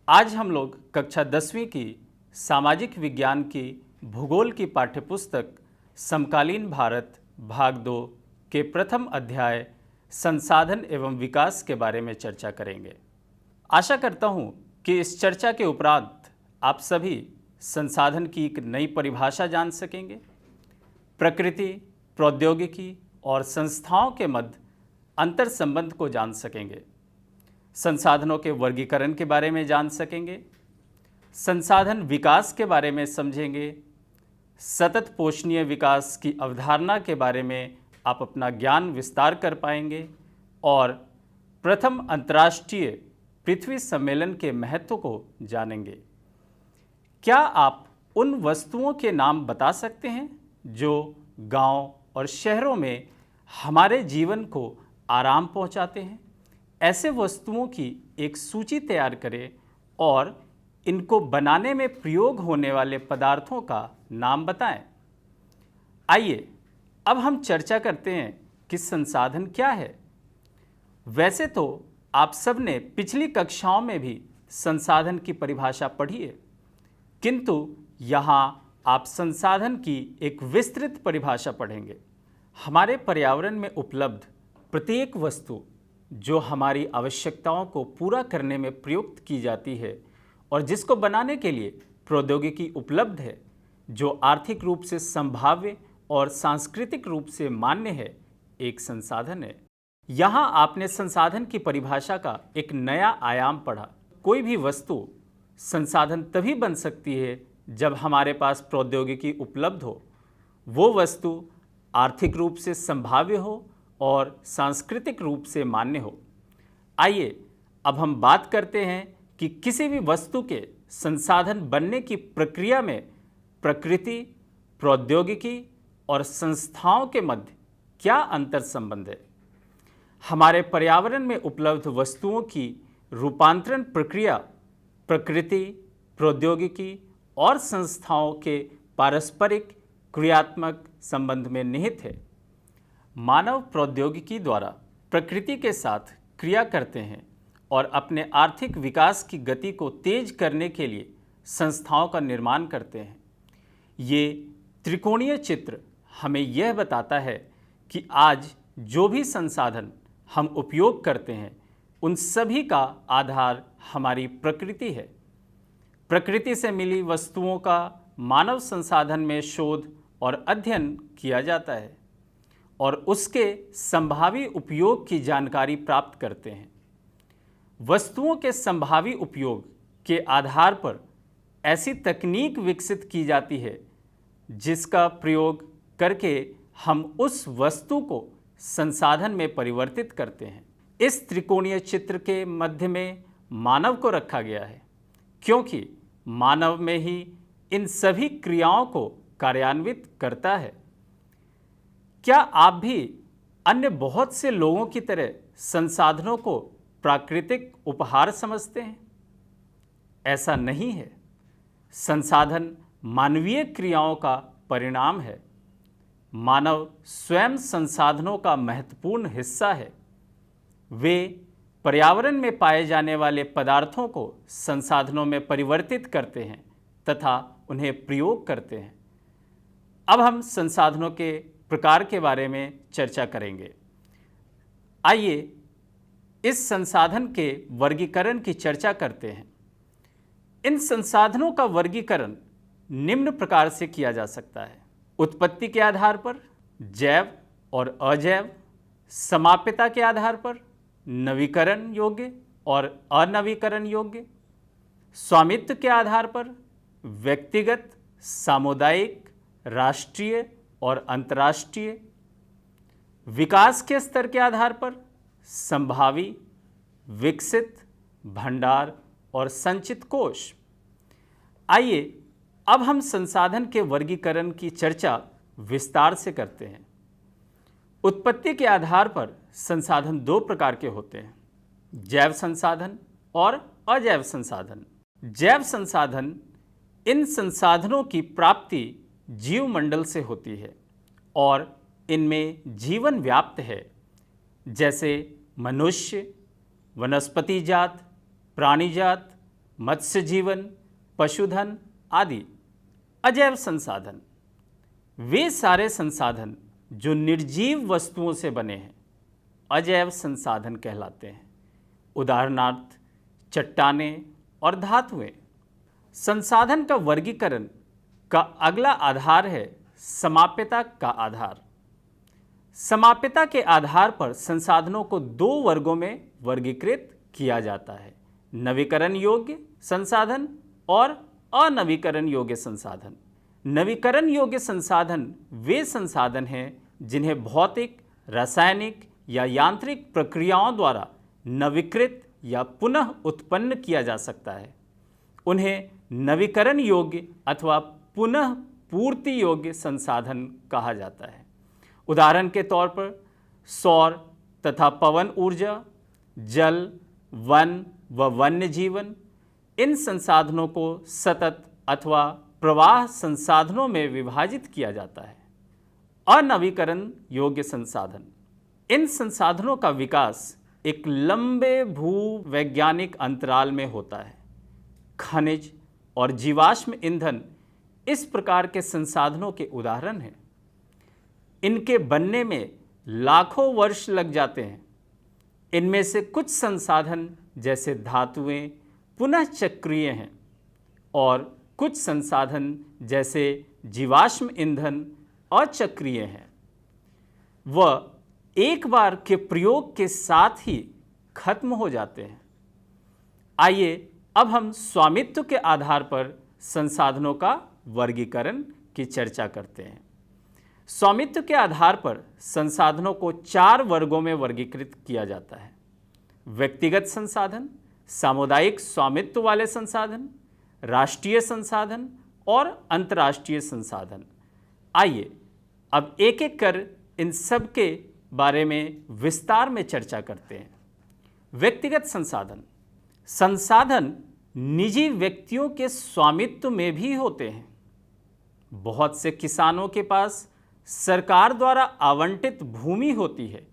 आज हम लोग कक्षा 10वीं की सामाजिक विज्ञान की भूगोल की पाठ्यपुस्तक समकालीन भारत भाग 2 के प्रथम अध्याय संसाधन एवं विकास के बारे में चर्चा करेंगे। आशा करता हूँ कि इस चर्चा के उपरांत आप सभी संसाधन की एक नई परिभाषा जान सकेंगे, प्रकृति, प्रौद्योगिकी और संस्थाओं के मध्य अंतर संबंध को जान सकेंगे, संसाधनों के वर्गीकरण के बारे में जान सकेंगे, संसाधन विकास के बारे में समझेंगे, सतत पोषणीय विकास की अवधारणा के बारे में आप अपना ज्ञान विस्तार कर पाएंगे और प्रथम अंतर्राष्ट्रीय पृथ्वी सम्मेलन के महत्व को जानेंगे। क्या आप उन वस्तुओं के नाम बता सकते हैं जो गांव और शहरों में हमारे जीवन को आराम पहुंचाते हैं? ऐसे वस्तुओं की एक सूची तैयार करें और इनको बनाने में प्रयोग होने वाले पदार्थों का नाम बताएं। आइए अब हम चर्चा करते हैं कि संसाधन क्या है। वैसे तो आप सब ने पिछली कक्षाओं में भी संसाधन की परिभाषा पढ़ी है, किंतु यहाँ आप संसाधन की एक विस्तृत परिभाषा पढ़ेंगे। हमारे पर्यावरण में उपलब्ध प्रत्येक वस्तु जो हमारी आवश्यकताओं को पूरा करने में प्रयुक्त की जाती है और जिसको बनाने के लिए प्रौद्योगिकी उपलब्ध है, जो आर्थिक रूप से संभाव्य और सांस्कृतिक रूप से मान्य है, एक संसाधन है। यहाँ आपने संसाधन की परिभाषा का एक नया आयाम पढ़ा। कोई भी वस्तु संसाधन तभी बन सकती है जब हमारे पास प्रौद्योगिकी उपलब्ध हो, वो वस्तु आर्थिक रूप से संभाव्य हो और सांस्कृतिक रूप से मान्य हो। आइए अब हम बात करते हैं कि किसी भी वस्तु के संसाधन बनने की प्रक्रिया में प्रकृति, प्रौद्योगिकी और संस्थाओं के मध्य क्या अंतर संबंध है। हमारे पर्यावरण में उपलब्ध वस्तुओं की रूपांतरण प्रक्रिया प्रकृति, प्रौद्योगिकी और संस्थाओं के पारस्परिक क्रियात्मक संबंध में निहित है। मानव प्रौद्योगिकी द्वारा प्रकृति के साथ क्रिया करते हैं और अपने आर्थिक विकास की गति को तेज करने के लिए संस्थाओं का निर्माण करते हैं। ये त्रिकोणीय चित्र हमें यह बताता है कि आज जो भी संसाधन हम उपयोग करते हैं, उन सभी का आधार हमारी प्रकृति है। प्रकृति से मिली वस्तुओं का मानव संसाधन में शोध और अध्ययन किया जाता है और उसके संभावी उपयोग की जानकारी प्राप्त करते हैं। वस्तुओं के संभावी उपयोग के आधार पर ऐसी तकनीक विकसित की जाती है जिसका प्रयोग करके हम उस वस्तु को संसाधन में परिवर्तित करते हैं। इस त्रिकोणीय चित्र के मध्य में मानव को रखा गया है, क्योंकि मानव में ही इन सभी क्रियाओं को कार्यान्वित करता है। क्या आप भी अन्य बहुत से लोगों की तरह संसाधनों को प्राकृतिक उपहार समझते हैं? ऐसा नहीं है। संसाधन मानवीय क्रियाओं का परिणाम है। मानव स्वयं संसाधनों का महत्वपूर्ण हिस्सा है। वे पर्यावरण में पाए जाने वाले पदार्थों को संसाधनों में परिवर्तित करते हैं तथा उन्हें प्रयोग करते हैं। अब हम संसाधनों के प्रकार के बारे में चर्चा करेंगे। आइए इस संसाधन के वर्गीकरण की चर्चा करते हैं। इन संसाधनों का वर्गीकरण निम्न प्रकार से किया जा सकता है: उत्पत्ति के आधार पर, जैव और अजैव, समाप्यता के आधार पर, नवीकरण योग्य और अनवीकरण योग्य, स्वामित्व के आधार पर, व्यक्तिगत, सामुदायिक, राष्ट्रीय और अंतर्राष्ट्रीय, विकास के स्तर के आधार पर, संभावी, विकसित, भंडार और संचित कोश। आइए अब हम संसाधन के वर्गीकरण की चर्चा विस्तार से करते हैं। उत्पत्ति के आधार पर संसाधन दो प्रकार के होते हैं: जैव संसाधन और अजैव संसाधन। जैव संसाधन इन संसाधनों की प्राप्ति जीवमंडल से होती है और इनमें जीवन व्याप्त है, जैसे मनुष्य, वनस्पति जात, प्राणी जात, मत्स्य जीवन, पशुधन आदि। अजैव संसाधन वे सारे संसाधन जो निर्जीव वस्तुओं से बने हैं अजैव संसाधन कहलाते हैं। उदाहरणार्थ चट्टानें और धातुएं। संसाधन का वर्गीकरण का अगला आधार है समाप्यता का आधार। समाप्यता के आधार पर संसाधनों को दो वर्गों में वर्गीकृत किया जाता है, नवीकरण योग्य संसाधन और अनवीकरण योग्य संसाधन। नवीकरण योग्य संसाधन वे संसाधन हैं जिन्हें भौतिक, रासायनिक या यांत्रिक प्रक्रियाओं द्वारा नवीकृत या पुनः उत्पन्न किया जा सकता है। उन्हें नवीकरण योग्य अथवा पुनः पूर्ति योग्य संसाधन कहा जाता है। उदाहरण के तौर पर सौर तथा पवन ऊर्जा, जल, वन व वन्य जीवन। इन संसाधनों को सतत अथवा प्रवाह संसाधनों में विभाजित किया जाता है। अनवीकरण योग्य संसाधन। इन संसाधनों का विकास एक लंबे भूवैज्ञानिक अंतराल में होता है। खनिज और जीवाश्म ईंधन इस प्रकार के संसाधनों के उदाहरण हैं। इनके बनने में लाखों वर्ष लग जाते हैं। इनमें से कुछ संसाधन जैसे धातुएं पुनः चक्रीय हैं और कुछ संसाधन जैसे जीवाश्म ईंधन अचक्रीय हैं। वह एक बार के प्रयोग के साथ ही खत्म हो जाते हैं। आइए अब हम स्वामित्व के आधार पर संसाधनों का वर्गीकरण की चर्चा करते हैं। स्वामित्व के आधार पर संसाधनों को 4 वर्गों में वर्गीकृत किया जाता है। व्यक्तिगत संसाधन, सामुदायिक स्वामित्व वाले संसाधन, राष्ट्रीय संसाधन और अंतर्राष्ट्रीय संसाधन। आइए अब एक एक कर इन सब के बारे में विस्तार में चर्चा करते हैं। व्यक्तिगत संसाधन। संसाधन निजी व्यक्तियों के स्वामित्व में भी होते हैं। बहुत से किसानों के पास सरकार द्वारा आवंटित भूमि होती है,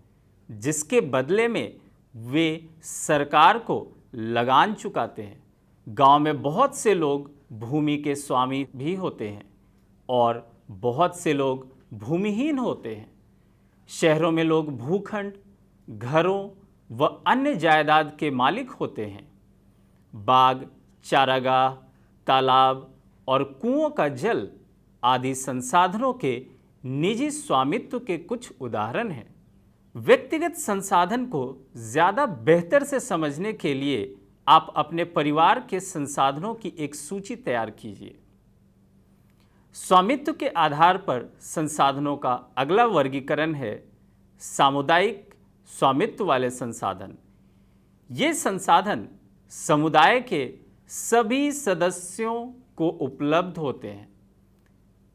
जिसके बदले में वे सरकार को लगान चुकाते हैं। गांव में बहुत से लोग भूमि के स्वामी भी होते हैं और बहुत से लोग भूमिहीन होते हैं। शहरों में लोग भूखंड, घरों व अन्य जायदाद के मालिक होते हैं। बाग, चारागाह, तालाब और कुओं का जल आदि संसाधनों के निजी स्वामित्व के कुछ उदाहरण हैं। व्यक्तिगत संसाधन को ज़्यादा बेहतर से समझने के लिए आप अपने परिवार के संसाधनों की एक सूची तैयार कीजिए। स्वामित्व के आधार पर संसाधनों का अगला वर्गीकरण है सामुदायिक स्वामित्व वाले संसाधन। ये संसाधन समुदाय के सभी सदस्यों को उपलब्ध होते हैं।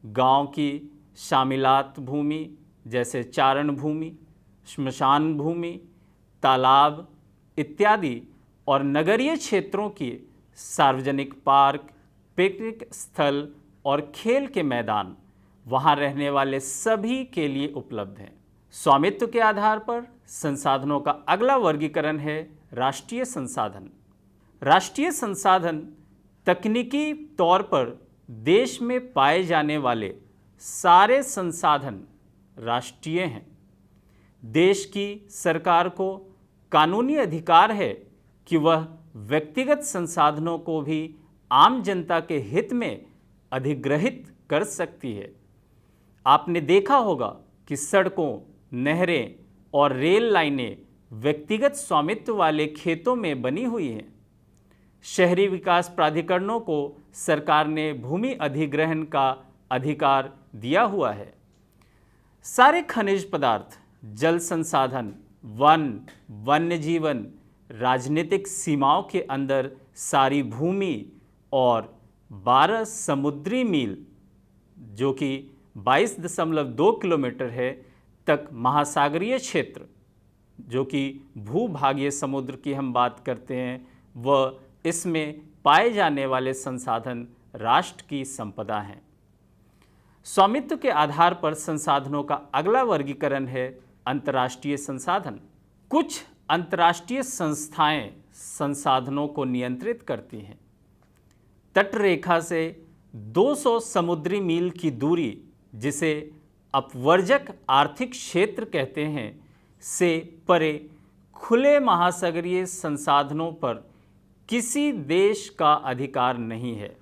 गांव की शामिलात भूमि जैसे चारण भूमि, श्मशान भूमि, तालाब इत्यादि और नगरीय क्षेत्रों की सार्वजनिक पार्क, पिकनिक स्थल और खेल के मैदान वहां रहने वाले सभी के लिए उपलब्ध हैं। स्वामित्व के आधार पर संसाधनों का अगला वर्गीकरण है राष्ट्रीय संसाधन। राष्ट्रीय संसाधन तकनीकी तौर पर देश में पाए जाने वाले सारे संसाधन राष्ट्रीय हैं। देश की सरकार को कानूनी अधिकार है कि वह व्यक्तिगत संसाधनों को भी आम जनता के हित में अधिग्रहित कर सकती है। आपने देखा होगा कि सड़कों, नहरें और रेल लाइनें व्यक्तिगत स्वामित्व वाले खेतों में बनी हुई हैं। शहरी विकास प्राधिकरणों को सरकार ने भूमि अधिग्रहण का अधिकार दिया हुआ है। सारे खनिज पदार्थ, जल संसाधन, वन, वन्य जीवन, राजनीतिक सीमाओं के अंदर सारी भूमि और 12 समुद्री मील जो कि 22.2 किलोमीटर है तक महासागरीय क्षेत्र जो कि भूभागीय समुद्र की हम बात करते हैं, वह इसमें पाए जाने वाले संसाधन राष्ट्र की संपदा हैं। स्वामित्व के आधार पर संसाधनों का अगला वर्गीकरण है अंतर्राष्ट्रीय संसाधन। कुछ अंतर्राष्ट्रीय संस्थाएं संसाधनों को नियंत्रित करती हैं। तटरेखा से 200 समुद्री मील की दूरी, जिसे अपवर्जक आर्थिक क्षेत्र कहते हैं, से परे खुले महासागरीय संसाधनों पर किसी देश का अधिकार नहीं है।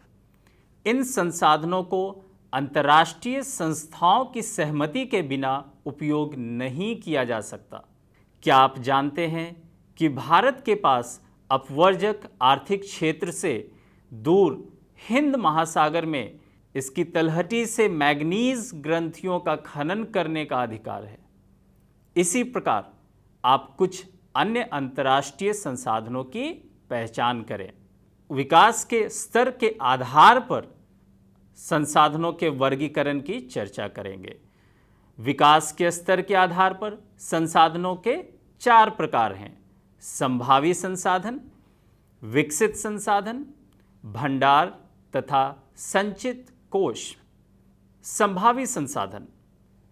इन संसाधनों को अंतर्राष्ट्रीय संस्थाओं की सहमति के बिना उपयोग नहीं किया जा सकता। क्या आप जानते हैं कि भारत के पास अपवर्जक आर्थिक क्षेत्र से दूर हिंद महासागर में इसकी तलहटी से मैग्नीज ग्रंथियों का खनन करने का अधिकार है। इसी प्रकार आप कुछ अन्य अंतर्राष्ट्रीय संसाधनों की पहचान करें। विकास के स्तर के आधार पर संसाधनों के वर्गीकरण की चर्चा करेंगे। विकास के स्तर के आधार पर संसाधनों के 4 प्रकार हैं: संभावी संसाधन, विकसित संसाधन, भंडार तथा संचित कोष। संभावी संसाधन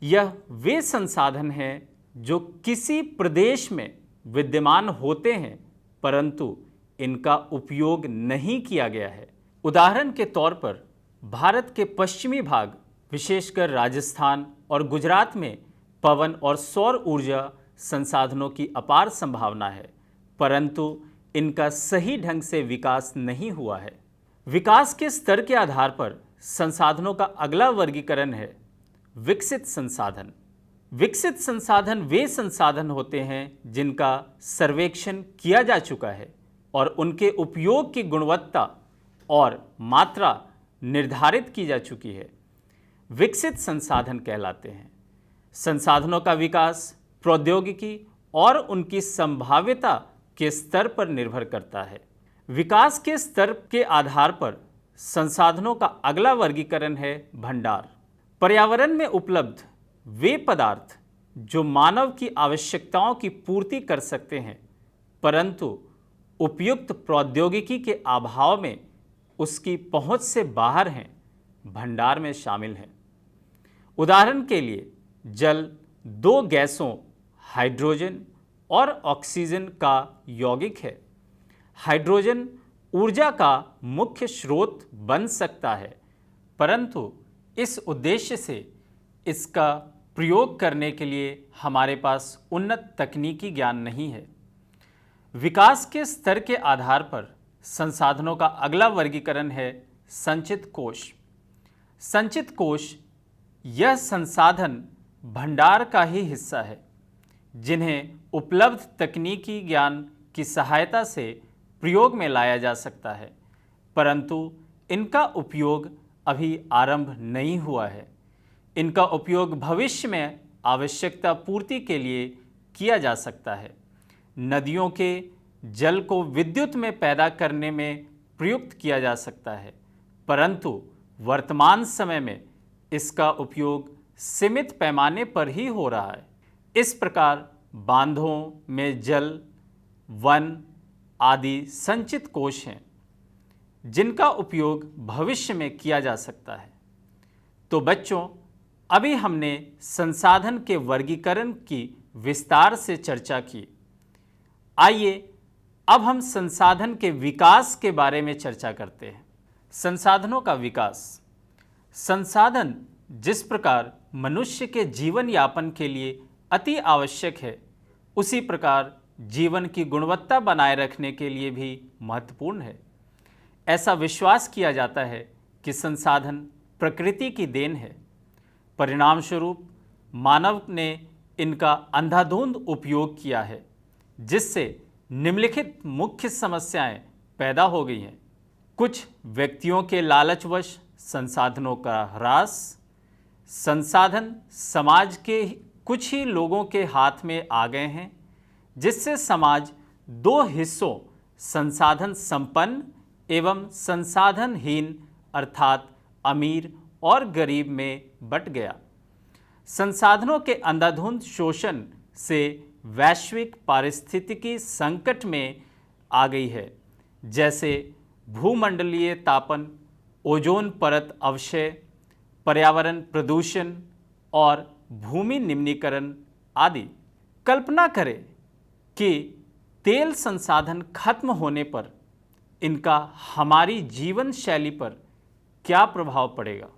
यह वे संसाधन हैं जो किसी प्रदेश में विद्यमान होते हैं परंतु इनका उपयोग नहीं किया गया है। उदाहरण के तौर पर भारत के पश्चिमी भाग, विशेषकर राजस्थान और गुजरात में पवन और सौर ऊर्जा संसाधनों की अपार संभावना है, परंतु इनका सही ढंग से विकास नहीं हुआ है। विकास के स्तर के आधार पर संसाधनों का अगला वर्गीकरण है विकसित संसाधन। विकसित संसाधन वे संसाधन होते हैं जिनका सर्वेक्षण किया जा चुका है और उनके उपयोग की गुणवत्ता और मात्रा निर्धारित की जा चुकी है, विकसित संसाधन कहलाते हैं। संसाधनों का विकास प्रौद्योगिकी और उनकी संभाव्यता के स्तर पर निर्भर करता है। विकास के स्तर के आधार पर संसाधनों का अगला वर्गीकरण है भंडार। पर्यावरण में उपलब्ध वे पदार्थ जो मानव की आवश्यकताओं की पूर्ति कर सकते हैं परंतु उपयुक्त प्रौद्योगिकी के अभाव में उसकी पहुंच से बाहर हैं, भंडार में शामिल हैं। उदाहरण के लिए जल 2 गैसों हाइड्रोजन और ऑक्सीजन का यौगिक है। हाइड्रोजन ऊर्जा का मुख्य स्रोत बन सकता है परंतु इस उद्देश्य से इसका प्रयोग करने के लिए हमारे पास उन्नत तकनीकी ज्ञान नहीं है। विकास के स्तर के आधार पर संसाधनों का अगला वर्गीकरण है संचित कोष। संचित कोष यह संसाधन भंडार का ही हिस्सा है जिन्हें उपलब्ध तकनीकी ज्ञान की सहायता से प्रयोग में लाया जा सकता है परंतु इनका उपयोग अभी आरंभ नहीं हुआ है। इनका उपयोग भविष्य में आवश्यकता पूर्ति के लिए किया जा सकता है। नदियों के जल को विद्युत में पैदा करने में प्रयुक्त किया जा सकता है परंतु वर्तमान समय में इसका उपयोग सीमित पैमाने पर ही हो रहा है। इस प्रकार बांधों में जल, वन आदि संचित कोष हैं जिनका उपयोग भविष्य में किया जा सकता है। तो बच्चों, अभी हमने संसाधन के वर्गीकरण की विस्तार से चर्चा की। आइए अब हम संसाधन के विकास के बारे में चर्चा करते हैं। संसाधनों का विकास। संसाधन जिस प्रकार मनुष्य के जीवन यापन के लिए अति आवश्यक है उसी प्रकार जीवन की गुणवत्ता बनाए रखने के लिए भी महत्वपूर्ण है। ऐसा विश्वास किया जाता है कि संसाधन प्रकृति की देन है। परिणाम स्वरूप मानव ने इनका अंधाधुंध उपयोग किया है जिससे निम्नलिखित मुख्य समस्याएं पैदा हो गई हैं। कुछ व्यक्तियों के लालचवश संसाधनों का ह्रास, संसाधन समाज के कुछ ही लोगों के हाथ में आ गए हैं जिससे समाज 2 हिस्सों संसाधन संपन्न एवं संसाधनहीन अर्थात अमीर और गरीब में बंट गया। संसाधनों के अंधाधुंध शोषण से वैश्विक पारिस्थितिकी संकट में आ गई है, जैसे भूमंडलीय तापन, ओजोन परत अवक्षय, पर्यावरण प्रदूषण और भूमि निम्नीकरण आदि। कल्पना करें कि तेल संसाधन खत्म होने पर इनका हमारी जीवन शैली पर क्या प्रभाव पड़ेगा?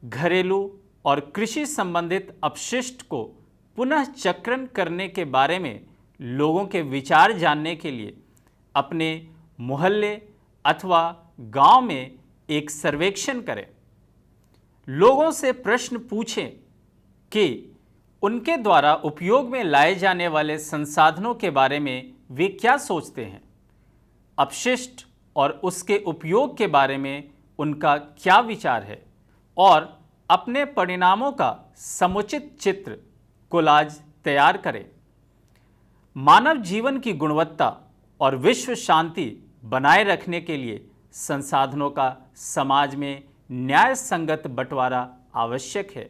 घरेलू और कृषि संबंधित अपशिष्ट को पुनः चक्रण करने के बारे में लोगों के विचार जानने के लिए अपने मोहल्ले अथवा गांव में एक सर्वेक्षण करें। लोगों से प्रश्न पूछें कि उनके द्वारा उपयोग में लाए जाने वाले संसाधनों के बारे में वे क्या सोचते हैं, अपशिष्ट और उसके उपयोग के बारे में उनका क्या विचार है, और अपने परिणामों का समुचित चित्र कोलाज तैयार करें। मानव जीवन की गुणवत्ता और विश्व शांति बनाए रखने के लिए संसाधनों का समाज में न्याय संगत बंटवारा आवश्यक है।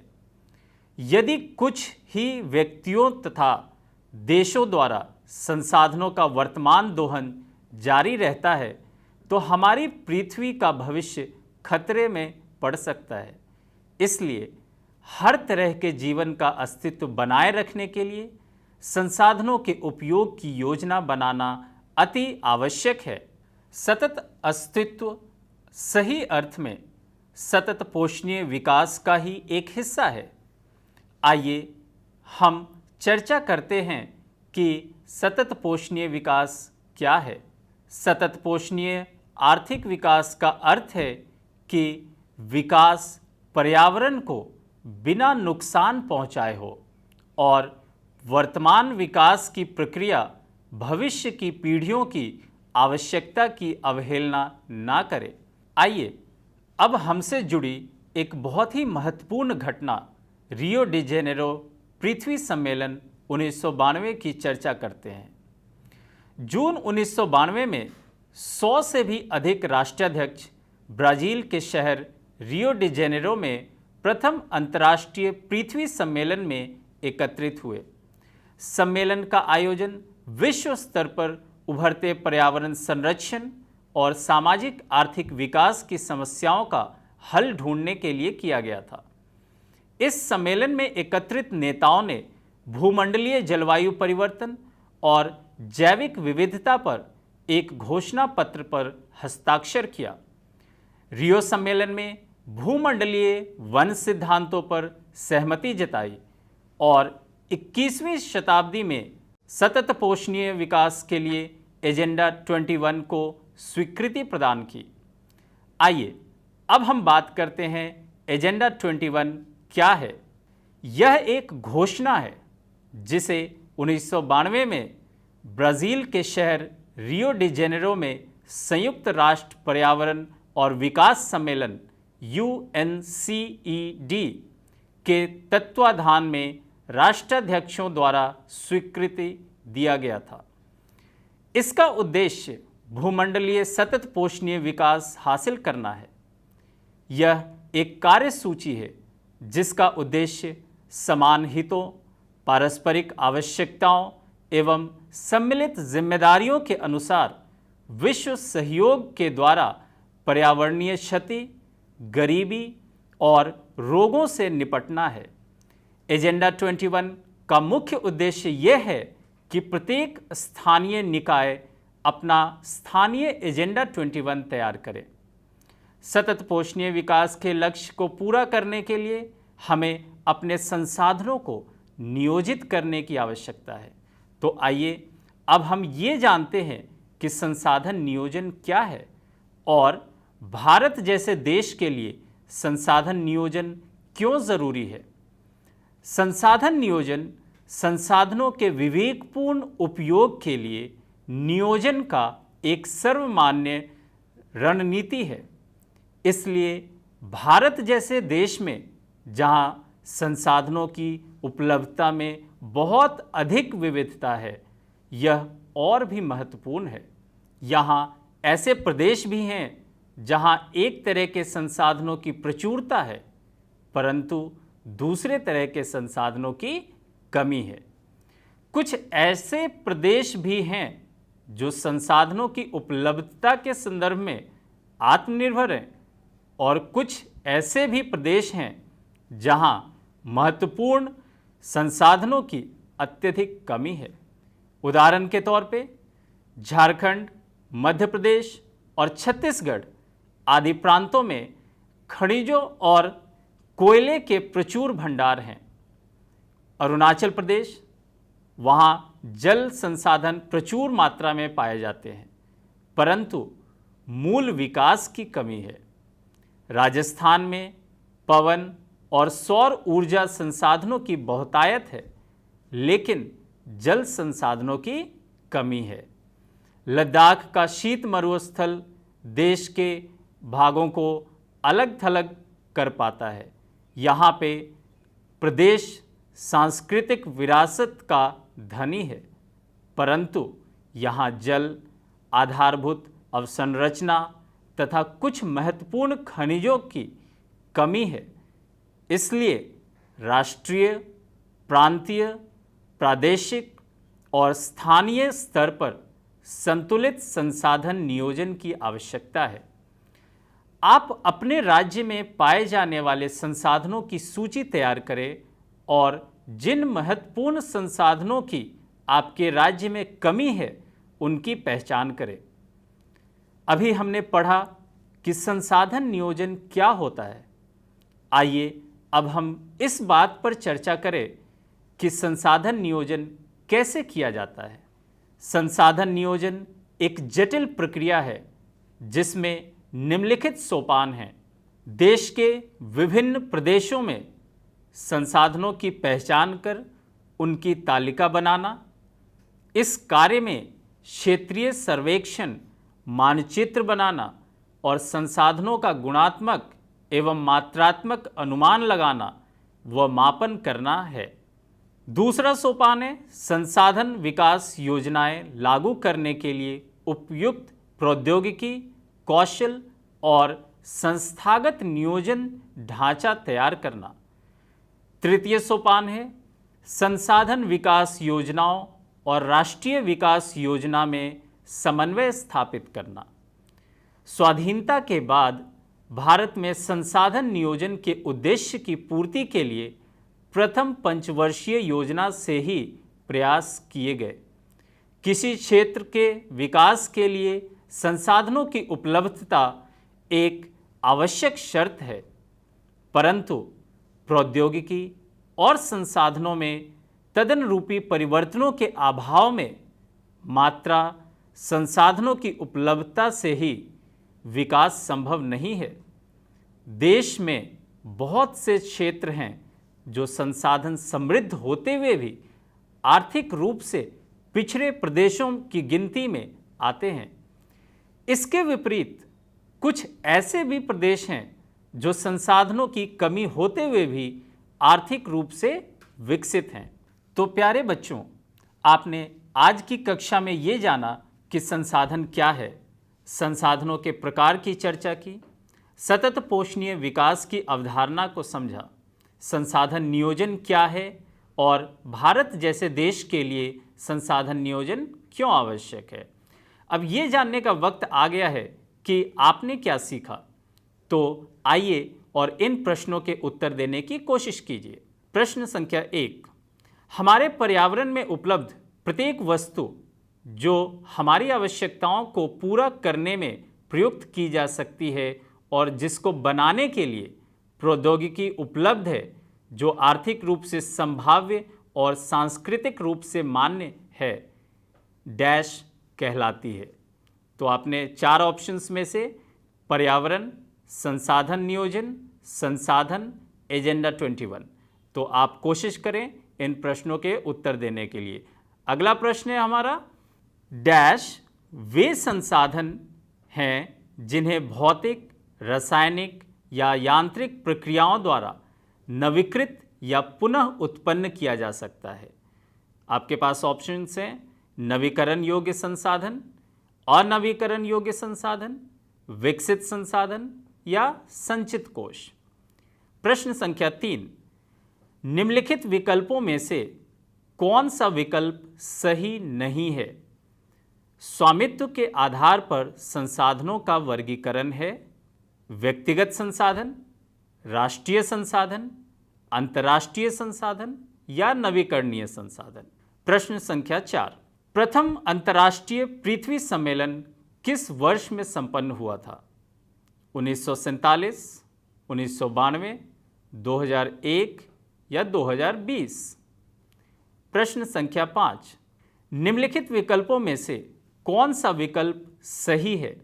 यदि कुछ ही व्यक्तियों तथा देशों द्वारा संसाधनों का वर्तमान दोहन जारी रहता है तो हमारी पृथ्वी का भविष्य खतरे में पड़ सकता है। इसलिए हर तरह के जीवन का अस्तित्व बनाए रखने के लिए संसाधनों के उपयोग की योजना बनाना अति आवश्यक है। सतत अस्तित्व सही अर्थ में सतत पोषणीय विकास का ही एक हिस्सा है। आइए हम चर्चा करते हैं कि सतत पोषणीय विकास क्या है। सतत पोषणीय आर्थिक विकास का अर्थ है कि विकास पर्यावरण को बिना नुकसान पहुंचाए हो और वर्तमान विकास की प्रक्रिया भविष्य की पीढ़ियों की आवश्यकता की अवहेलना ना करे। आइए अब हमसे जुड़ी एक बहुत ही महत्वपूर्ण घटना रियो डी जेनेरो पृथ्वी सम्मेलन 1992 की चर्चा करते हैं। जून 1992 में 100 से भी अधिक राष्ट्राध्यक्ष ब्राज़ील के शहर रियो डी जेनेरो में प्रथम अंतर्राष्ट्रीय पृथ्वी सम्मेलन में एकत्रित हुए। सम्मेलन का आयोजन विश्व स्तर पर उभरते पर्यावरण संरक्षण और सामाजिक आर्थिक विकास की समस्याओं का हल ढूंढने के लिए किया गया था। इस सम्मेलन में एकत्रित नेताओं ने भूमंडलीय जलवायु परिवर्तन और जैविक विविधता पर एक घोषणा पत्र पर हस्ताक्षर किया। रियो सम्मेलन में भूमंडलीय वन सिद्धांतों पर सहमति जताई और 21वीं शताब्दी में सतत पोषणीय विकास के लिए एजेंडा 21 को स्वीकृति प्रदान की। आइए अब हम बात करते हैं एजेंडा 21 क्या है। यह एक घोषणा है जिसे 1992 में ब्राज़ील के शहर रियो डी जेनेरो में संयुक्त राष्ट्र पर्यावरण और विकास सम्मेलन UNCED के तत्वाधान में राष्ट्राध्यक्षों द्वारा स्वीकृति दिया गया था। इसका उद्देश्य भूमंडलीय सतत पोषणीय विकास हासिल करना है। यह एक कार्यसूची है जिसका उद्देश्य समान हितों, पारस्परिक आवश्यकताओं एवं सम्मिलित जिम्मेदारियों के अनुसार विश्व सहयोग के द्वारा पर्यावरणीय क्षति, गरीबी और रोगों से निपटना है। एजेंडा 21 का मुख्य उद्देश्य यह है कि प्रत्येक स्थानीय निकाय अपना स्थानीय एजेंडा 21 तैयार करे। सतत पोषणीय विकास के लक्ष्य को पूरा करने के लिए हमें अपने संसाधनों को नियोजित करने की आवश्यकता है। तो आइए अब हम ये जानते हैं कि संसाधन नियोजन क्या है और भारत जैसे देश के लिए संसाधन नियोजन क्यों ज़रूरी है। संसाधन नियोजन संसाधनों के विवेकपूर्ण उपयोग के लिए नियोजन का एक सर्वमान्य रणनीति है। इसलिए भारत जैसे देश में जहां संसाधनों की उपलब्धता में बहुत अधिक विविधता है, यह और भी महत्वपूर्ण है। यहाँ ऐसे प्रदेश भी हैं जहाँ एक तरह के संसाधनों की प्रचुरता है परंतु दूसरे तरह के संसाधनों की कमी है। कुछ ऐसे प्रदेश भी हैं जो संसाधनों की उपलब्धता के संदर्भ में आत्मनिर्भर हैं और कुछ ऐसे भी प्रदेश हैं जहां महत्वपूर्ण संसाधनों की अत्यधिक कमी है। उदाहरण के तौर पे झारखंड, मध्य प्रदेश, और छत्तीसगढ़ आदि प्रांतों में खनिजों और कोयले के प्रचुर भंडार हैं। अरुणाचल प्रदेश, वहाँ जल संसाधन प्रचुर मात्रा में पाए जाते हैं, परंतु मूल विकास की कमी है। राजस्थान में पवन और सौर ऊर्जा संसाधनों की बहुतायत है, लेकिन जल संसाधनों की कमी है। लद्दाख का शीत मरुस्थल देश के भागों को अलग थलग कर पाता है। यहाँ पे प्रदेश सांस्कृतिक विरासत का धनी है, परंतु यहाँ जल, आधारभूत अवसंरचना तथा कुछ महत्वपूर्ण खनिजों की कमी है। इसलिए राष्ट्रीय, प्रांतीय, प्रादेशिक और स्थानीय स्तर पर संतुलित संसाधन नियोजन की आवश्यकता है। आप अपने राज्य में पाए जाने वाले संसाधनों की सूची तैयार करें और जिन महत्वपूर्ण संसाधनों की आपके राज्य में कमी है उनकी पहचान करें। अभी हमने पढ़ा कि संसाधन नियोजन क्या होता है। आइए अब हम इस बात पर चर्चा करें कि संसाधन नियोजन कैसे किया जाता है। संसाधन नियोजन एक जटिल प्रक्रिया है जिसमें निम्नलिखित सोपान हैं। देश के विभिन्न प्रदेशों में संसाधनों की पहचान कर उनकी तालिका बनाना। इस कार्य में क्षेत्रीय सर्वेक्षण, मानचित्र बनाना और संसाधनों का गुणात्मक एवं मात्रात्मक अनुमान लगाना व मापन करना है। दूसरा सोपान है संसाधन विकास योजनाएं लागू करने के लिए उपयुक्त प्रौद्योगिकी, कौशल और संस्थागत नियोजन ढांचा तैयार करना। तृतीय सोपान है संसाधन विकास योजनाओं और राष्ट्रीय विकास योजना में समन्वय स्थापित करना। स्वाधीनता के बाद भारत में संसाधन नियोजन के उद्देश्य की पूर्ति के लिए प्रथम पंचवर्षीय योजना से ही प्रयास किए गए। किसी क्षेत्र के विकास के लिए संसाधनों की उपलब्धता एक आवश्यक शर्त है, परंतु प्रौद्योगिकी और संसाधनों में तदनुरूपी परिवर्तनों के अभाव में मात्रा संसाधनों की उपलब्धता से ही विकास संभव नहीं है। देश में बहुत से क्षेत्र हैं जो संसाधन समृद्ध होते हुए भी आर्थिक रूप से पिछड़े प्रदेशों की गिनती में आते हैं। इसके विपरीत कुछ ऐसे भी प्रदेश हैं जो संसाधनों की कमी होते हुए भी आर्थिक रूप से विकसित हैं। तो प्यारे बच्चों, आपने आज की कक्षा में ये जाना कि संसाधन क्या है, संसाधनों के प्रकार की चर्चा की, सतत पोषणीय विकास की अवधारणा को समझा, संसाधन नियोजन क्या है और भारत जैसे देश के लिए संसाधन नियोजन क्यों आवश्यक है। अब ये जानने का वक्त आ गया है कि आपने क्या सीखा। तो आइए और इन प्रश्नों के उत्तर देने की कोशिश कीजिए। प्रश्न संख्या 1, हमारे पर्यावरण में उपलब्ध प्रत्येक वस्तु जो हमारी आवश्यकताओं को पूरा करने में प्रयुक्त की जा सकती है और जिसको बनाने के लिए प्रौद्योगिकी उपलब्ध है, जो आर्थिक रूप से संभाव्य और सांस्कृतिक रूप से मान्य है, डैश कहलाती है। तो आपने 4 ऑप्शंस में से पर्यावरण, संसाधन नियोजन, संसाधन, एजेंडा 21। तो आप कोशिश करें इन प्रश्नों के उत्तर देने के लिए। अगला प्रश्न है हमारा, डैश वे संसाधन हैं जिन्हें भौतिक, रासायनिक या यांत्रिक प्रक्रियाओं द्वारा नवीकृत या पुनः उत्पन्न किया जा सकता है। आपके पास ऑप्शंस हैं नवीकरण योग्य संसाधन, अनवीकरण योग्य संसाधन, विकसित संसाधन या संचित कोश। प्रश्न संख्या 3, निम्नलिखित विकल्पों में से कौन सा विकल्प सही नहीं है। स्वामित्व के आधार पर संसाधनों का वर्गीकरण है व्यक्तिगत संसाधन, राष्ट्रीय संसाधन, अंतर्राष्ट्रीय संसाधन या नवीकरणीय संसाधन। प्रश्न संख्या 4, प्रथम अंतर्राष्ट्रीय पृथ्वी सम्मेलन किस वर्ष में संपन्न हुआ था? 1947, 1992, 2001 या 2020? प्रश्न संख्या 5, निम्नलिखित विकल्पों में से कौन सा विकल्प सही है?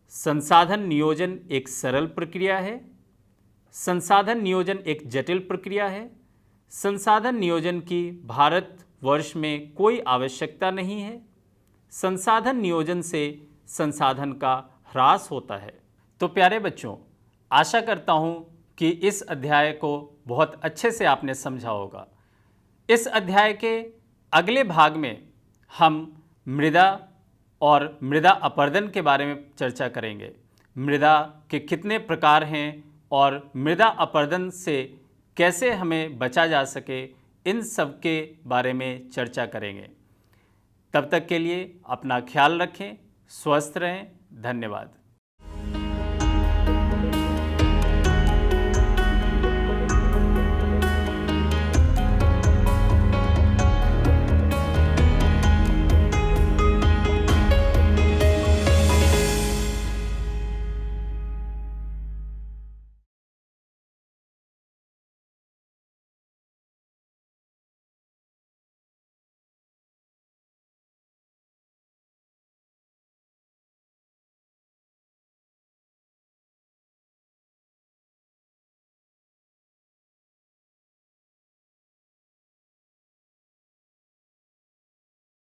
संसाधन नियोजन एक सरल प्रक्रिया है, संसाधन नियोजन एक जटिल प्रक्रिया है, संसाधन नियोजन की भारतवर्ष में कोई आवश्यकता नहीं है, संसाधन नियोजन से संसाधन का ह्रास होता है। तो प्यारे बच्चों, आशा करता हूँ कि इस अध्याय को बहुत अच्छे से आपने समझा होगा। इस अध्याय के अगले भाग में हम मृदा और मृदा अपरदन के बारे में चर्चा करेंगे। मृदा के कितने प्रकार हैं और मृदा अपरदन से कैसे हमें बचा जा सके, इन सब के बारे में चर्चा करेंगे। तब तक के लिए अपना ख्याल रखें, स्वस्थ रहें। धन्यवाद।